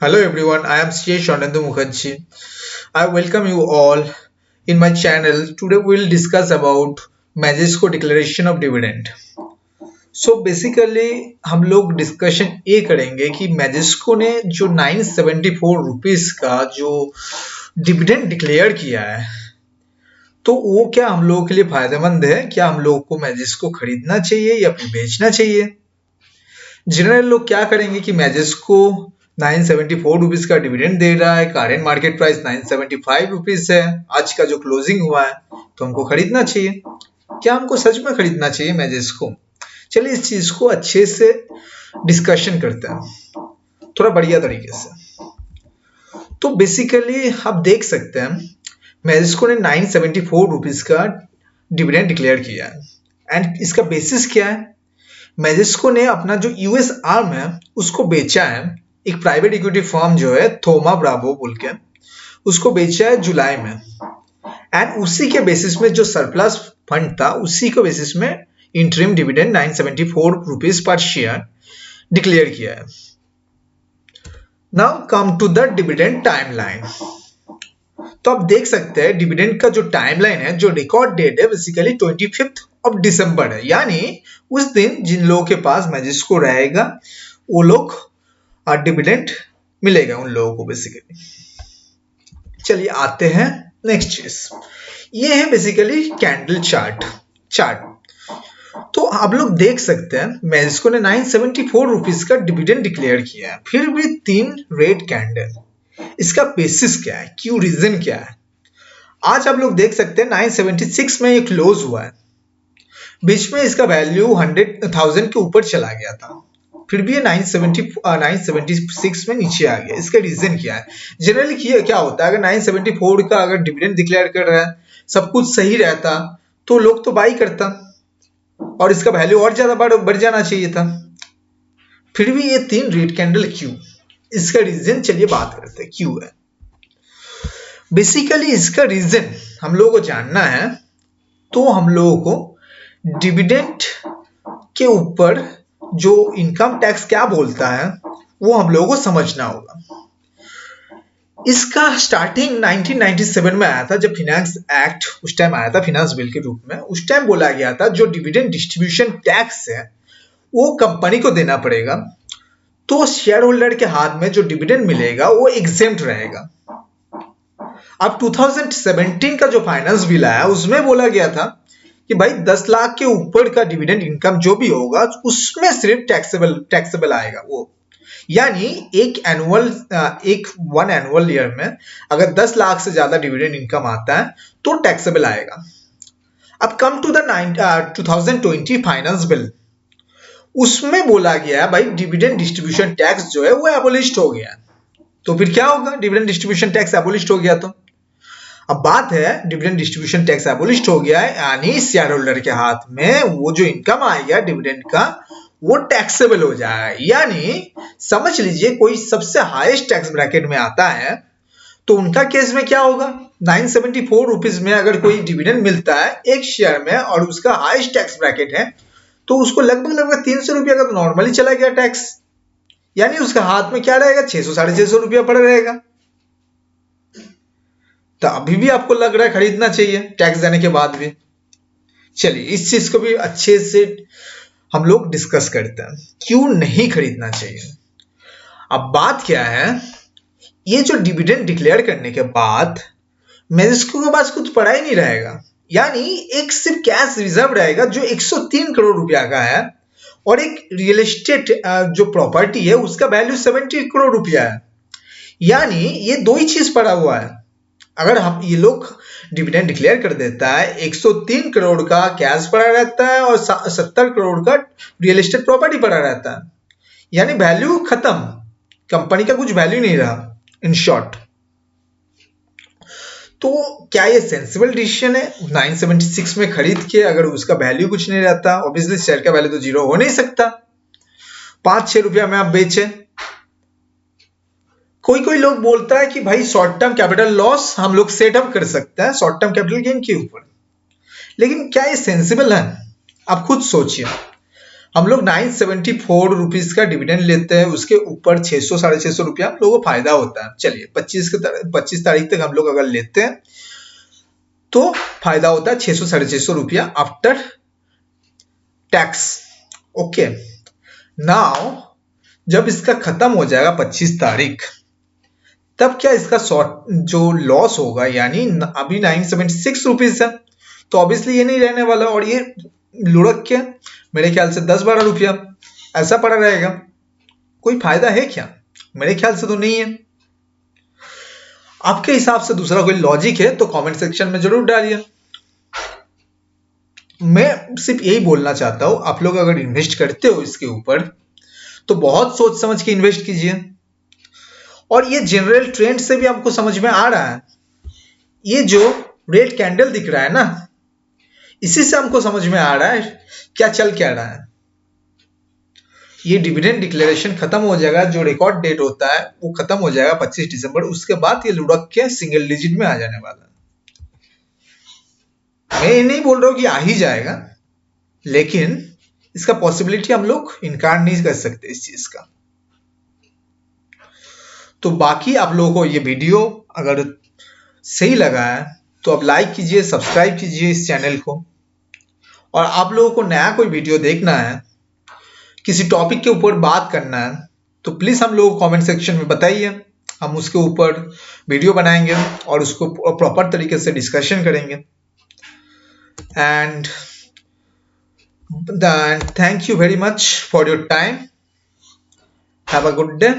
Hello everyone, I am C.H. Anandu Mukherjee. I welcome you all in my channel. Today we will discuss about Majesco declaration of dividend. So basically हम लोग discussion ये करेंगे कि मैजिस्को ने जो 974 rupees का जो डिविडेंड डिक्लेयर किया है तो वो क्या हम लोगों के लिए फायदेमंद है, क्या हम लोग को मैजिस्को खरीदना चाहिए या फिर बेचना चाहिए। जनरल लोग क्या करेंगे कि मैजिस्को 974 रुपीज का डिविडेंड दे रहा है, करेंट मार्केट प्राइस 975 रुपीज है, आज का जो क्लोजिंग हुआ है तो हमको खरीदना चाहिए। क्या हमको सच में खरीदना चाहिए मैजिस्को? चलिए इस चीज को अच्छे से डिस्कशन करते हैं थोड़ा बढ़िया तरीके से। तो बेसिकली आप देख सकते हैं मैजिस्को ने 974 रुपीज का डिविडेंड डिक्लेयर किया है एंड इसका बेसिस क्या है। मैजिस्को ने अपना जो यूएस आर्म है उसको बेचा है, एक प्राइवेट इक्विटी फर्म जो है थोमा ब्रावो बोल के, उसको बेचा है जुलाई में एंड उसी के बेसिस में जो सरप्लस फंड था उसी के बेसिस में interim dividend 974 rupees per share declare किया है। Now come to the dividend timeline. तो आप देख सकते हैं डिविडेंड का जो टाइमलाइन है, जो रिकॉर्ड डेट है बेसिकली 25 ऑफ दिसंबर है, यानी उस दिन जिन लोगों के पास मैजिस्को रहेगा वो लोग डिविडेंड मिलेगा उन लोगों को बेसिकली। चलिए आते हैं नेक्स्ट चीज, ये है बेसिकली कैंडल चार्ट। तो आप लोग देख सकते हैं मैजिस्को ने 974 रुपीज का डिविडेंड डिक्लेयर किया है, फिर भी 3 रेड कैंडल। इसका बेसिस क्या है, क्यों, रीजन क्या है? आज आप लोग देख सकते हैं 976 में ये क्लोज हुआ है, बीच में इसका वैल्यू 100,000 के ऊपर चला गया था, फिर भी ये 976 में नीचे आ गया। इसका रीजन क्या है? जनरली क्या होता है, अगर 974 का अगर डिविडेंड डिक्लेयर कर रहा है, सब कुछ सही रहता तो लोग तो बाई करता और इसका वैल्यू और ज्यादा बढ़ जाना चाहिए था। फिर भी ये 3 रेड कैंडल क्यों? इसका रीजन चलिए बात करते हैं क्यों है। बेसिकली इसका रीजन हम लोगों को जानना है तो हम लोगों को डिविडेंड के ऊपर जो इनकम टैक्स क्या बोलता है वो हम लोगों को समझना होगा। इसका स्टार्टिंग 1997 में आया था, जब फिनेंस एक्ट उस टाइम आया था फिनेंस बिल के रूप में। उस टाइम बोला गया था जो डिविडेंड डिस्ट्रीब्यूशन टैक्स है वो कंपनी को देना पड़ेगा, तो शेयर होल्डर के हाथ में जो डिविडेंड मिलेगा वो एग्जेम्प्ट रहेगा। अब 2017 का जो फाइनेंस बिल आया उसमें बोला गया था कि भाई 10 लाख के ऊपर का डिविडेंड इनकम जो भी होगा उसमें सिर्फ टैक्सेबल आएगा वो, यानी वन एनुअल ईयर में अगर 10 लाख से ज्यादा डिविडेंड इनकम आता है तो टैक्सेबल आएगा। अब come to the 2020 finance bill, उसमें बोला गया भाई डिविडेंड डिस्ट्रीब्यूशन टैक्स जो है वो एबोलिश्ड हो गया। तो फिर क्या होगा, डिविडेंड डिस्ट्रीब्यूशन टैक्स एबोलिश्ड हो गया तो अब बात है डिविडेंड डिस्ट्रीब्यूशन टैक्स एबोलिश्ड हो गया है, यानी शेयर होल्डर के हाथ में वो जो इनकम आएगा डिविडेंड का वो टैक्सेबल हो जाएगा। यानी समझ लीजिए कोई सबसे हाईएस्ट टैक्स ब्रैकेट में आता है तो उनका केस में क्या होगा, 974 रुपीज में अगर कोई डिविडेंड मिलता है एक शेयर में और उसका हाईएस्ट टैक्स ब्रैकेट है तो उसको लगभग 300 रुपया का तो नॉर्मली चला गया टैक्स, यानी उसका हाथ में क्या रहेगा, 600-650 रुपया पड़ रहेगा। तो अभी भी आपको लग रहा है खरीदना चाहिए टैक्स देने के बाद भी। चलिए इस चीज को भी अच्छे से हम लोग डिस्कस करते हैं क्यों नहीं खरीदना चाहिए। अब बात क्या है, ये जो डिविडेंड डिक्लेयर करने के बाद मैजिस्को के पास कुछ पड़ा ही नहीं रहेगा, यानी एक सिर्फ कैश रिजर्व रहेगा जो 103 करोड़ रुपया का है और एक रियल एस्टेट जो प्रॉपर्टी है उसका वैल्यू 70 करोड़ रुपया है, यानी ये दो ही चीज पड़ा हुआ है। अगर हम ये लोग डिविडेंड डिक्लेयर कर देता है 103 करोड़ का कैश पड़ा रहता है और 70 करोड़ का रियल एस्टेट प्रॉपर्टी पड़ा रहता है, यानी वैल्यू खत्म, कंपनी का कुछ वैल्यू नहीं रहा इन शॉर्ट। तो क्या ये सेंसिबल डिसीजन है 976 में खरीद के, अगर उसका वैल्यू कुछ नहीं रहता, ऑब्वियसली शेयर का वैल्यू तो जीरो हो नहीं सकता, 5-6 रुपया में आप बेचे। कोई लोग बोलता है कि भाई शॉर्ट टर्म कैपिटल लॉस हम लोग सेटअप कर सकते हैं शॉर्ट टर्म कैपिटल गेन के ऊपर, लेकिन क्या ये सेंसिबल है? आप खुद सोचिए। हम लोग 974 रुपीज का डिविडेंड लेते हैं, उसके ऊपर 600 650 रुपया हम लोगों को फायदा होता है। चलिए 25 तारीख तक हम लोग अगर लेते हैं तो फायदा होता है 600 650 रुपया आफ्टर टैक्स। ओके, नाउ जब इसका खत्म हो जाएगा 25 तारीख, तब क्या इसका शॉर्ट जो लॉस होगा, यानी अभी 976 रुपीज है, तो ऑब्वियसली ये नहीं रहने वाला, और ये लुढ़क के मेरे ख्याल से 10-12 रुपया ऐसा पड़ा रहेगा। कोई फायदा है क्या? मेरे ख्याल से तो नहीं है। आपके हिसाब से दूसरा कोई लॉजिक है तो कमेंट सेक्शन में जरूर डालिए। मैं सिर्फ यही बोलना चाहता हूं, आप लोग अगर इन्वेस्ट करते हो इसके ऊपर तो बहुत सोच समझ के इन्वेस्ट कीजिए। और ये जनरल ट्रेंड से भी आपको समझ में आ रहा है, ये जो रेड कैंडल दिख रहा है ना, इसी से हमको समझ में आ रहा है क्या चल क्या रहा है। ये डिविडेंड डिक्लेरेशन खत्म हो जाएगा, जो रिकॉर्ड डेट होता है वो खत्म हो जाएगा 25 दिसंबर, उसके बाद ये लुढ़क के सिंगल डिजिट में आ जाने वाला है। मैं ये नहीं बोल रहा हूं कि आ ही जाएगा, लेकिन इसका पॉसिबिलिटी हम लोग इनकार नहीं कर सकते इस चीज का। तो बाकी आप लोगों को ये वीडियो अगर सही लगा है तो आप लाइक कीजिए, सब्सक्राइब कीजिए इस चैनल को। और आप लोगों को नया कोई वीडियो देखना है, किसी टॉपिक के ऊपर बात करना है, तो प्लीज हम लोग कमेंट सेक्शन में बताइए, हम उसके ऊपर वीडियो बनाएंगे और उसको प्रॉपर तरीके से डिस्कशन करेंगे। And thank you very much for your time. Have a good day.